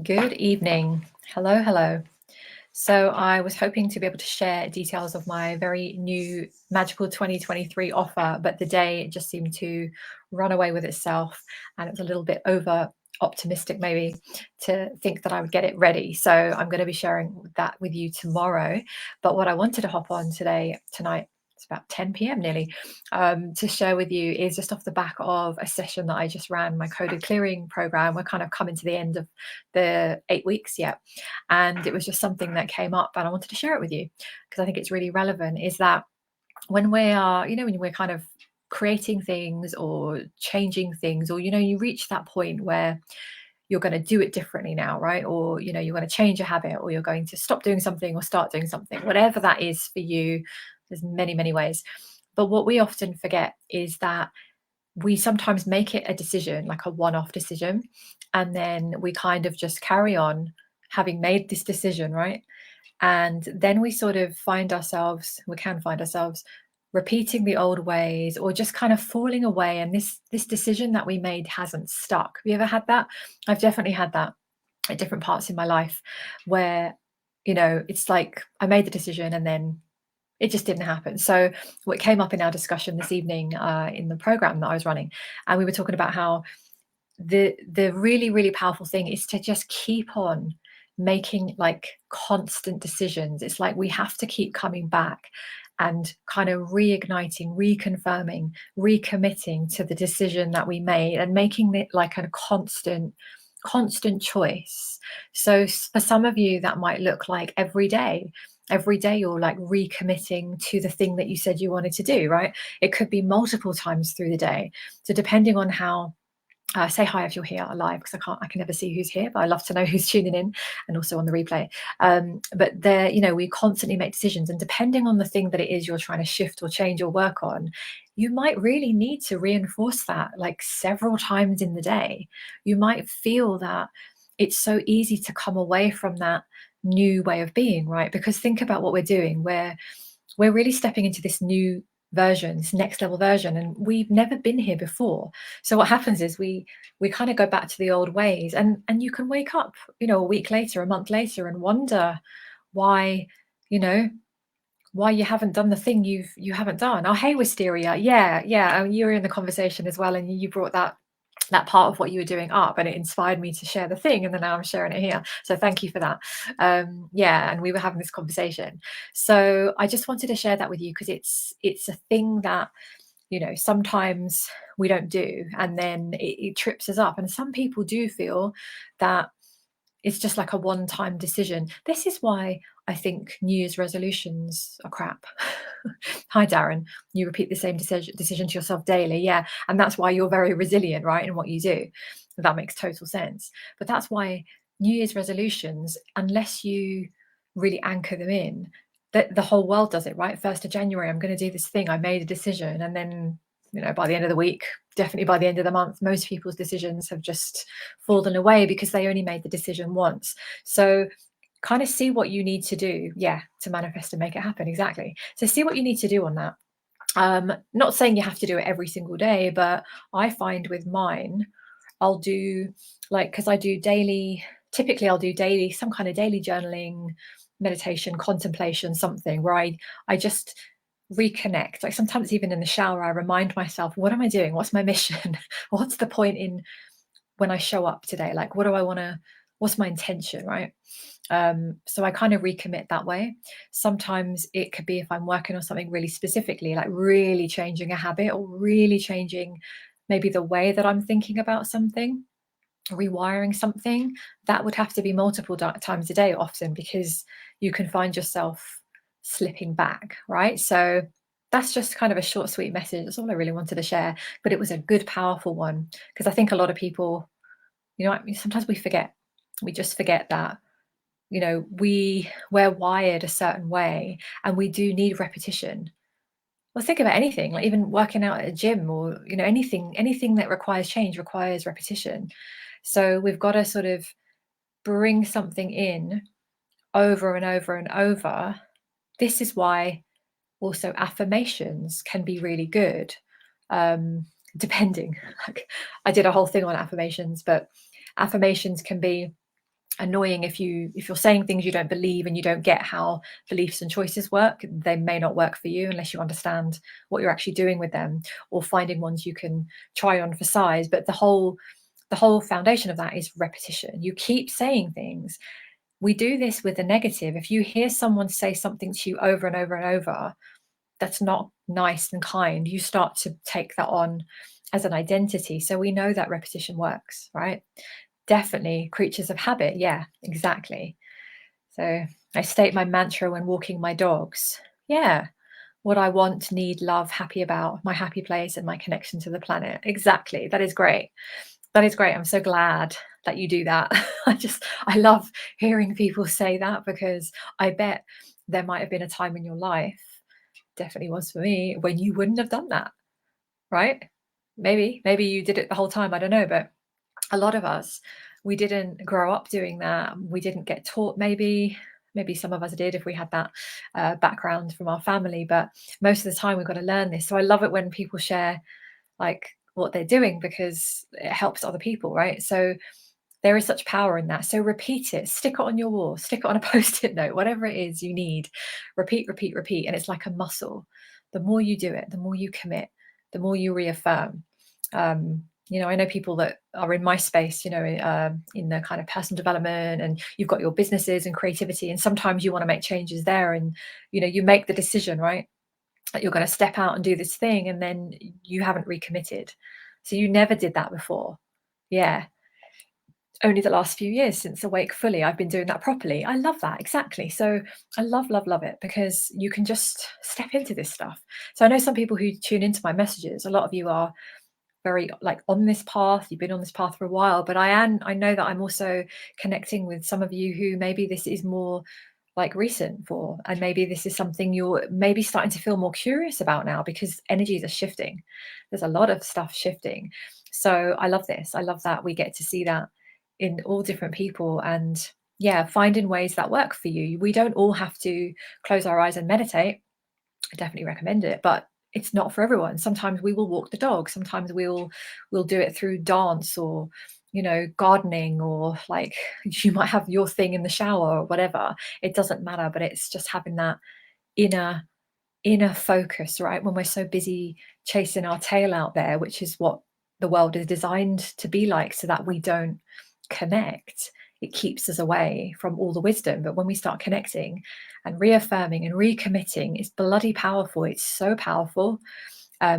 Good evening. Hello, hello. So I was hoping to be able to share details of my very new Magical 2023 offer, but the day just seemed to run away with itself, and it was a little bit over optimistic maybe to think that I would get it ready. So I'm going to be sharing that with you tomorrow. But what I wanted to hop on tonight, it's about 10 p.m. nearly, to share with you is just off the back of a session that I just ran, my coded clearing program. We're kind of coming to the end of the 8 weeks yet. And it was just something that came up and I wanted to share it with you because I think it's really relevant. Is that when we are, when we're kind of creating things or changing things, or you reach that point where you're going to do it differently now, right? Or you're going to change a habit, or you're going to stop doing something or start doing something, whatever that is for you. There's many, many ways. But what we often forget is that we sometimes make it a decision, like a one-off decision, and then we kind of just carry on having made this decision, right? And then we can find ourselves repeating the old ways, or just kind of falling away, and this decision that we made hasn't stuck. Have you ever had that? I've definitely had that at different parts in my life where it's like I made the decision and then it just didn't happen. So what came up in our discussion this evening, in the program that I was running, and we were talking about how the really, really powerful thing is to just keep on making like constant decisions. It's like we have to keep coming back and kind of reigniting, reconfirming, recommitting to the decision that we made, and making it like a constant choice. So for some of you that might look like every day you're like recommitting to the thing that you said you wanted to do, right? It could be multiple times through the day. So depending on how, say hi if you're here live, because I can never see who's here, but I love to know who's tuning in, and also on the replay. But there, we constantly make decisions, and depending on the thing that it is you're trying to shift or change or work on, you might really need to reinforce that like several times in the day. You might feel that it's so easy to come away from that new way of being, right? Because think about what we're doing. We're really stepping into this new version, this next level version, and we've never been here before. So what happens is we kind of go back to the old ways, and you can wake up, a week later, a month later, and wonder why, you know why you haven't done the thing you haven't done. Oh, hey, Wisteria. Yeah, you were in the conversation as well, and you brought that part of what you were doing up, and it inspired me to share the thing, and then now I'm sharing it here, so thank you for that. Yeah, and we were having this conversation, so I just wanted to share that with you because it's a thing that sometimes we don't do, and then it trips us up, and some people do feel that it's just like a one-time decision. This is why I think New Year's resolutions are crap. Hi, Darren. You repeat the same decision to yourself daily. Yeah. And that's why you're very resilient, right, in what you do. That makes total sense. But that's why New Year's resolutions, unless you really anchor them in, that the whole world does it, right? 1st of January, I'm going to do this thing. I made a decision. And then, by the end of the week, definitely by the end of the month, most people's decisions have just fallen away because they only made the decision once. So kind of see what you need to do, to manifest and make it happen. Exactly. So see what you need to do on that. Not saying you have to do it every single day, but I find with mine, I'll do because I do daily, typically I'll do daily, some kind of daily journaling, meditation, contemplation, something where I just reconnect. Like sometimes even in the shower, I remind myself, what am I doing? What's my mission? What's the point in when I show up today? Like, what's my intention, right? So I kind of recommit that way. Sometimes it could be if I'm working on something really specifically, like really changing a habit, or really changing maybe the way that I'm thinking about something, rewiring something. That would have to be multiple times a day often, because you can find yourself slipping back, right? So that's just kind of a short, sweet message. That's all I really wanted to share. But it was a good, powerful one, because I think a lot of people, sometimes we forget. We just forget that we're wired a certain way, and we do need repetition. Well, think about anything, like even working out at a gym, or anything that requires change requires repetition. So we've got to sort of bring something in over and over and over. This is why also affirmations can be really good, depending. Like, I did a whole thing on affirmations, but affirmations can be annoying if you're saying things you don't believe and you don't get how beliefs and choices work. They may not work for you unless you understand what you're actually doing with them, or finding ones you can try on for size. But the whole foundation of that is repetition. You keep saying things. We do this with the negative. If you hear someone say something to you over and over and over that's not nice and kind, you start to take that on as an identity. So we know that repetition works, right? Definitely creatures of habit. Yeah, exactly. So I state my mantra when walking my dogs. Yeah. What I want, need, love, happy about, my happy place, and my connection to the planet. Exactly. That is great. That is great. I'm so glad that you do that. I love hearing people say that, because I bet there might have been a time in your life, definitely was for me, when you wouldn't have done that, right? Maybe you did it the whole time. I don't know. But a lot of us, we didn't grow up doing that. We didn't get taught. Maybe some of us did if we had that background from our family, but most of the time we've got to learn this. So I love it when people share like what they're doing, because it helps other people, right? So there is such power in that. So repeat it, stick it on your wall, stick it on a post-it note, whatever it is you need. Repeat, repeat, repeat. And it's like a muscle. The more you do it, the more you commit, the more you reaffirm. I know people that are in my space, in the kind of personal development, and you've got your businesses and creativity, and sometimes you want to make changes there, and you make the decision, right, that you're going to step out and do this thing, and then you haven't recommitted. So you never did that before. Yeah, only the last few years since Awake Fully, I've been doing that properly. I love that. Exactly. So I love, love, love it, because you can just step into this stuff. So I know some people who tune into my messages, a lot of you are very like on this path. You've been on this path for a while, but I know that I'm also connecting with some of you who maybe this is more like recent for, and maybe this is something you're maybe starting to feel more curious about now, because energies are shifting. There's a lot of stuff shifting. So I love this. I love that we get to see that in all different people, and yeah, finding ways that work for you. We don't all have to close our eyes and meditate. I definitely recommend it, but it's not for everyone. Sometimes we will walk the dog. Sometimes we'll do it through dance, or gardening, or like you might have your thing in the shower or whatever. It doesn't matter, but it's just having that inner focus, right? When we're so busy chasing our tail out there, which is what the world is designed to be like, so that we don't connect. It keeps us away from all the wisdom. But when we start connecting and reaffirming and recommitting, it's bloody powerful. It's so powerful.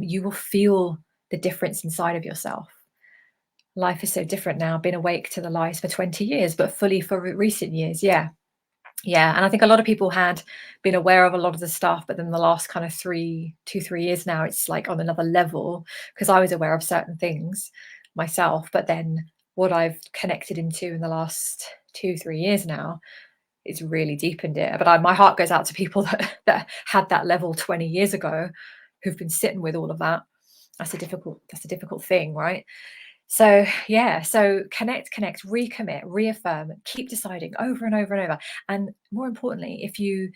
You will feel the difference inside of yourself. Life is so different now. Been awake to the lies for 20 years, but fully for recent years. Yeah. Yeah, and I think a lot of people had been aware of a lot of the stuff, but then the last kind of 2, 3 years now, it's like on another level, because I was aware of certain things myself, but then what I've connected into in the last 2, 3 years now, it's really deepened it. But my heart goes out to people that had that level 20 years ago, who've been sitting with all of that. That's a difficult thing, right? So yeah, so connect, recommit, reaffirm, keep deciding over and over and over. And more importantly, if you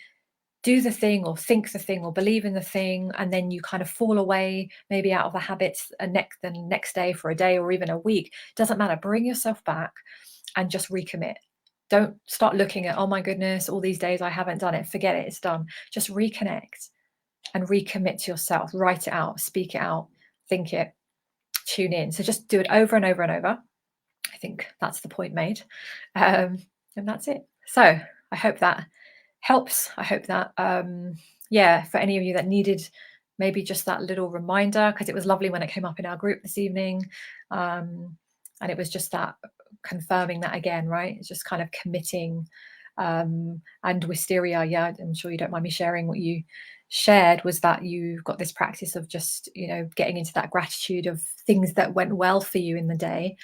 do the thing or think the thing or believe in the thing, and then you kind of fall away maybe out of the habits the next day, for a day or even a week, doesn't matter. Bring yourself back and just recommit. Don't start looking at, oh my goodness, all these days I haven't done it. Forget it, it's done. Just reconnect and recommit to yourself. Write it out, speak it out, think it, tune in. So just do it over and over and over. I think that's the point made. And that's it. So I hope that helps. I hope that, yeah, for any of you that needed maybe just that little reminder, because it was lovely when it came up in our group this evening. And it was just that confirming that again, right? It's just kind of committing. And Wisteria, yeah, I'm sure you don't mind me sharing what you shared, was that you've got this practice of just getting into that gratitude of things that went well for you in the day,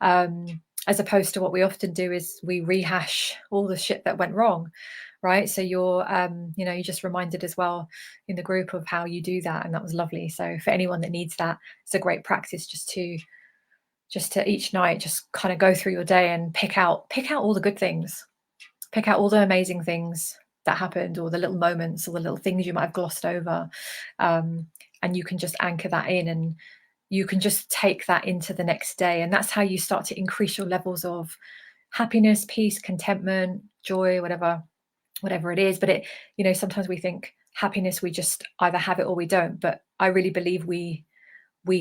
as opposed to what we often do is we rehash all the shit that went wrong, right? So you're you just reminded as well in the group of how you do that, and that was lovely. So for anyone that needs that, it's a great practice just to each night just kind of go through your day and pick out all the good things, pick out all the amazing things that happened, or the little moments, or the little things you might have glossed over, and you can just anchor that in, and you can just take that into the next day. And that's how you start to increase your levels of happiness, peace, contentment, joy, whatever it is. But it, sometimes we think happiness, we just either have it or we don't. But I really believe we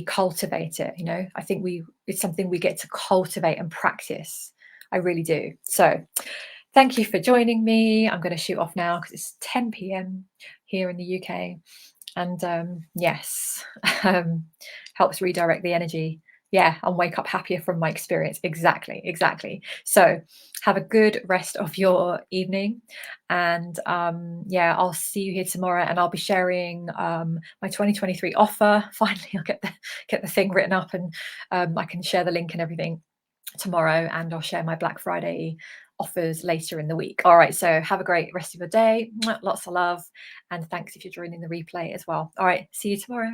cultivate it. I think it's something we get to cultivate and practice. I really do. So thank you for joining me. I'm going to shoot off now because it's 10 p.m. here in the UK. And yes, helps redirect the energy. Yeah, and wake up happier from my experience. Exactly. So have a good rest of your evening. And yeah, I'll see you here tomorrow, and I'll be sharing my 2023 offer. Finally, I'll get the thing written up, and I can share the link and everything tomorrow, and I'll share my Black Friday offers later in the week. All right, so have a great rest of your day. Lots of love, and thanks if you're joining the replay as well. All right, see you tomorrow.